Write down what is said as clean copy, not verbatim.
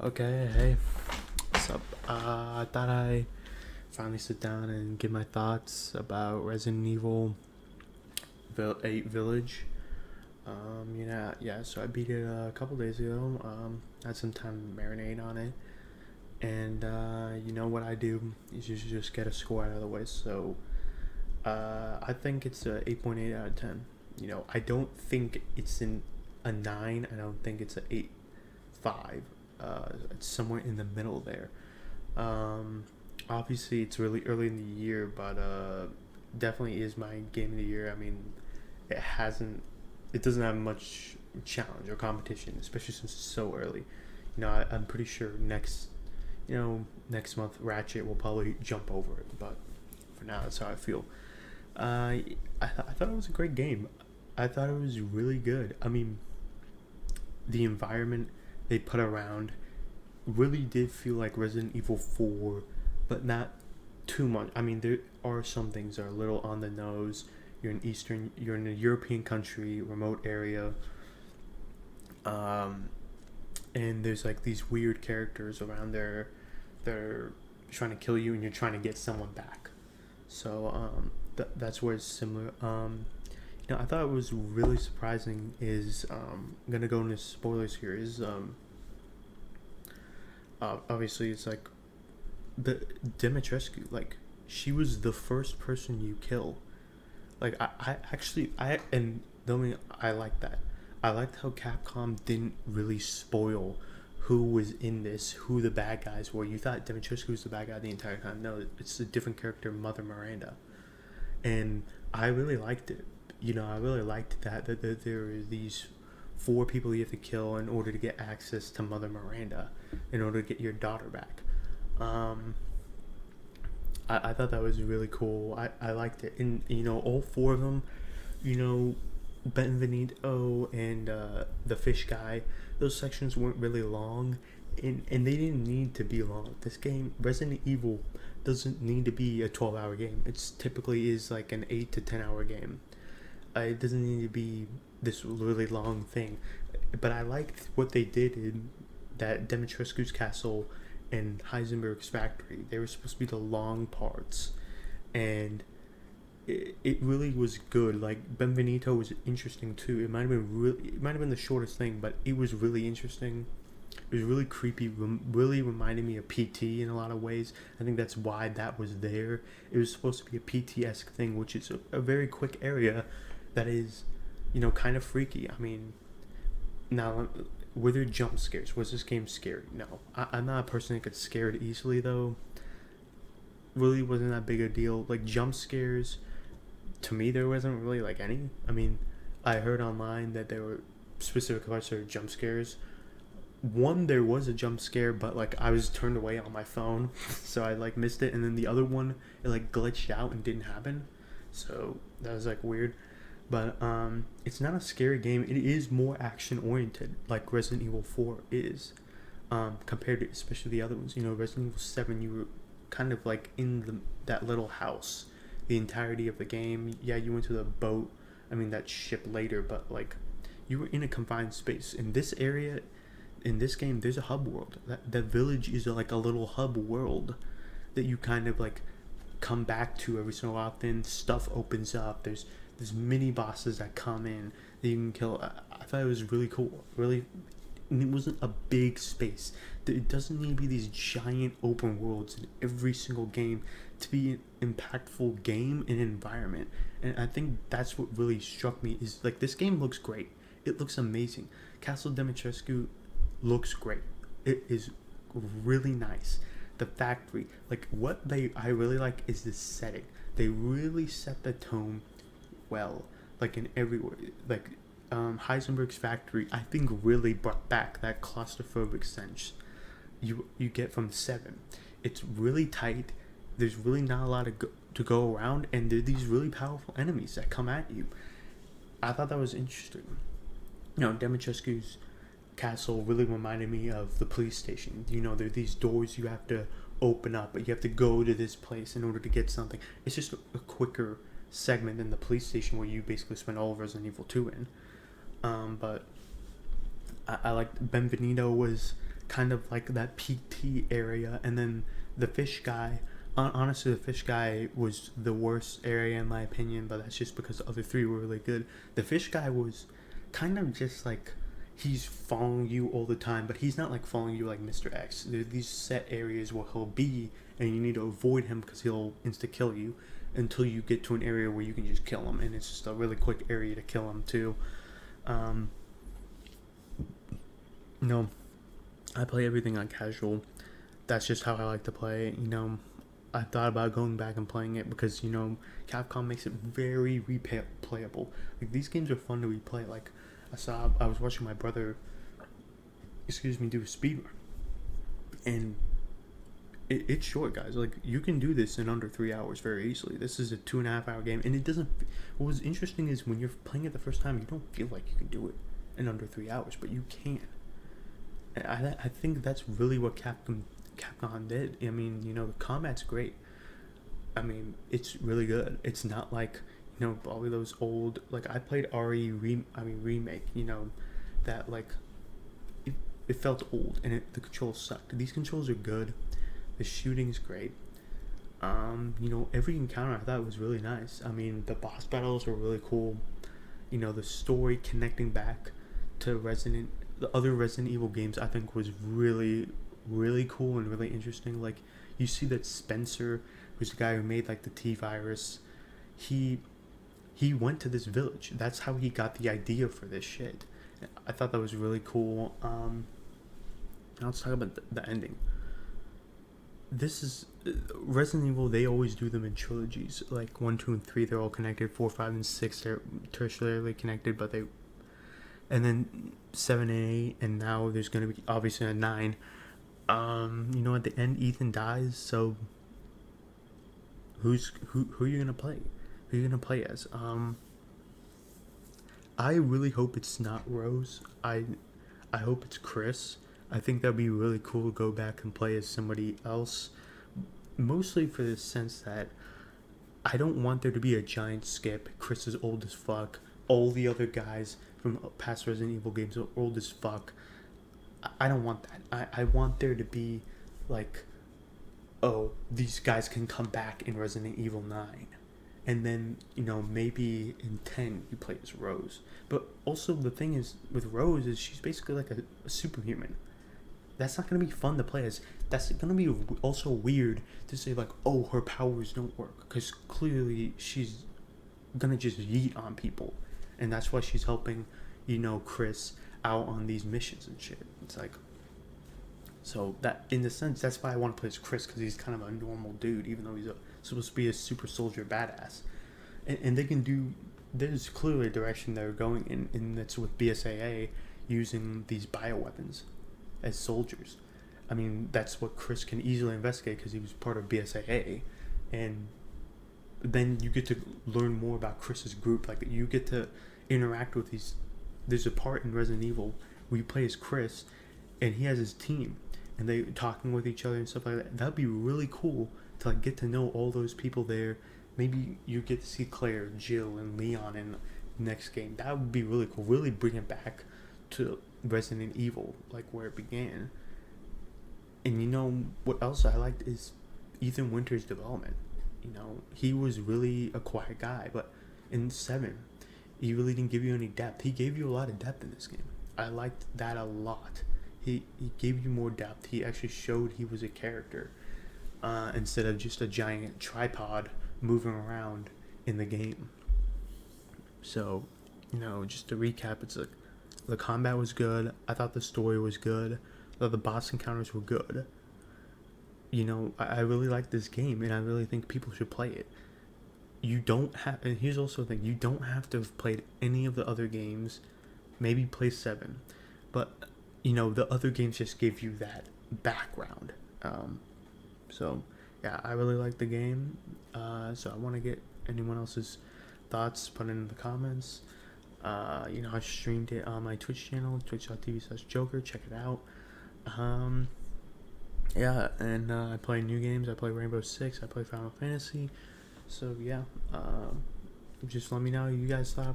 Okay, hey, what's up? I thought I finally sit down and give my thoughts about Resident Evil 8 Village. So I beat it a couple days ago. Had some time to marinate on it. And, you know what I do is usually just get a score out of the way. So, I think it's a 8.8 out of 10. I don't think it's a 9. I don't think it's a 8.5. It's somewhere in the middle there. Um, Obviously, it's really early in the year, but definitely is my game of the year. I mean, it hasn't, it doesn't have much challenge or competition, especially since it's so early. I'm pretty sure next month Ratchet will probably jump over it, but for now, that's how I feel. I thought it was a great game. I thought it was really good. I mean, the environment they put around really did feel like Resident Evil 4, but not too much. I mean, there are some things that are a little on the nose. You're in a European country, remote area, um, and there's like these weird characters around there. They're trying to kill you, and you're trying to get someone back. So that's where it's similar. I thought it was really surprising. I'm gonna go into spoilers here. Obviously it's like the Dimitrescu, like she was the first person you kill. Like I actually I and the only I like that. I liked how Capcom didn't really spoil who was in this, who the bad guys were. You thought Dimitrescu was the bad guy the entire time. No, it's a different character, Mother Miranda, and I really liked it. I really liked that there are these four people you have to kill in order to get access to Mother Miranda, in order to get your daughter back. Um, I thought that was really cool. I liked it, and all four of them, you know, Benvenuto and the fish guy. Those sections weren't really long, and they didn't need to be long. This game, Resident Evil, doesn't need to be a 12-hour game. It's typically is like an 8 to 10 hour game. It doesn't need to be this really long thing. But I liked what they did in that Demetrescu's castle and Heisenberg's factory. They were supposed to be the long parts, and it really was good. Like Benvenuto was interesting too. It might have been the shortest thing, but it was really interesting. It was really creepy. Really reminded me of PT in a lot of ways. I think that's why that was there. It was supposed to be a PT-esque thing, which is a very quick area that is, kind of freaky. I mean, now, were there jump scares? Was this game scary? No. I'm not a person that gets scared easily, though. Really wasn't that big a deal. Like, jump scares, to me, there wasn't really, like, any. I mean, I heard online that there were specific parts that were jump scares. One, there was a jump scare, but, like, I was turned away on my phone, so I, like, missed it. And then the other one, it, like, glitched out and didn't happen. So, that was, like, weird. But it's not a scary game. It is more action oriented, like Resident Evil 4 is, compared to especially the other ones. Resident Evil 7, you were kind of like in that little house the entirety of the game. Yeah, you went to the boat. I mean that ship later, but like you were in a confined space. In this area, in this game, there's a hub world. That village is like a little hub world that you kind of like come back to every so often. Stuff opens up. There's mini bosses that come in that you can kill. I thought it was really cool. Really, and it wasn't a big space. It doesn't need to be these giant open worlds in every single game to be an impactful game and environment. And I think that's what really struck me is like this game looks great. It looks amazing. Castle Dimitrescu looks great. It is really nice. The factory, like I really like is the setting. They really set the tone well, like in every way. Like Heisenberg's factory, I think really brought back that claustrophobic sense you get from 7. It's really tight. There's really not a lot to go around, and there are these really powerful enemies that come at you. I thought that was interesting. Demetrescu's castle really reminded me of the police station. There are these doors you have to open up, but you have to go to this place in order to get something. It's just a quicker segment than the police station where you basically spend all of Resident Evil 2 in. But I liked Benvenuto was kind of like that PT area, and then the fish guy. Honestly, the fish guy was the worst area in my opinion, but that's just because the other three were really good. The fish guy was kind of just like he's following you all the time, but he's not like following you like Mr. X. There are these set areas where he'll be, and you need to avoid him because he'll insta kill you until you get to an area where you can just kill him, and it's just a really quick area to kill him too. Um, no, I play everything on casual. That's just how I like to play it. I thought about going back and playing it because Capcom makes it very replayable. Like these games are fun to replay. Like I was watching my brother, do a speedrun, and it's short, guys. Like you can do this in under 3 hours very easily. This is a 2.5 hour game, and it doesn't. What was interesting is when you're playing it the first time, you don't feel like you can do it in under 3 hours, but you can. I think that's really what Capcom did. I mean, the combat's great. I mean, it's really good. It's not like probably those old, like I played remake. That like it felt old and the controls sucked. These controls are good. The shooting's great. Every encounter I thought was really nice. I mean, the boss battles were really cool. The story connecting back to the other Resident Evil games I think was really, really cool and really interesting. Like you see that Spencer, who's the guy who made like the T-Virus, he went to this village. That's how he got the idea for this shit. I thought that was really cool. Now let's talk about the ending. This is Resident Evil. They always do them in trilogies, like 1, 2, and 3. They're all connected. 4, 5, and 6. They're tertiarily connected, and then 7 and 8, and now there's gonna be obviously a 9. At the end, Ethan dies. So who are you gonna play? Who are you gonna play as? I really hope it's not Rose. I hope it's Chris. I think that'd be really cool to go back and play as somebody else. Mostly for the sense that I don't want there to be a giant skip. Chris is old as fuck. All the other guys from past Resident Evil games are old as fuck. I don't want that. I want there to be like, oh, these guys can come back in Resident Evil 9. And then, maybe in 10 you play as Rose. But also the thing is with Rose is she's basically like a superhuman. That's not going to be fun to play as. That's going to be also weird to say like, oh, her powers don't work. Because clearly she's going to just yeet on people. And that's why she's helping, Chris out on these missions and shit. It's like, so that in the sense, that's why I want to play as Chris, because he's kind of a normal dude, even though he's supposed to be a super soldier badass. And they can do, there's clearly a direction they're going in, and that's with BSAA using these bioweapons as soldiers. I mean, that's what Chris can easily investigate because he was part of BSAA. And then you get to learn more about Chris's group. Like, you get to interact with these. There's a part in Resident Evil where you play as Chris, and he has his team, and they talking with each other and stuff like that. That'd be really cool to like get to know all those people there. Maybe you get to see Claire, Jill, and Leon in the next game. That would be really cool. Really bring it back to Resident Evil, like where it began. And what else I liked is Ethan Winters' development. He was really a quiet guy, but in 7, he really didn't give you any depth. He gave you a lot of depth in this game. I liked that a lot. He gave you more depth. He actually showed he was a character instead of just a giant tripod moving around in the game. So, just to recap, it's like the combat was good. I thought the story was good. I thought the boss encounters were good. I really like this game, and I really think people should play it. You don't have, and here's also the thing, you don't have to have played any of the other games. Maybe play 7, but the other games just give you that background. So yeah, I really like the game. So I want to get anyone else's thoughts, put it in the comments. I streamed it on my Twitch channel, twitch.tv/Joker. Check it out. Yeah, and I play new games. I play Rainbow Six. I play Final Fantasy. So yeah, just let me know what you guys thought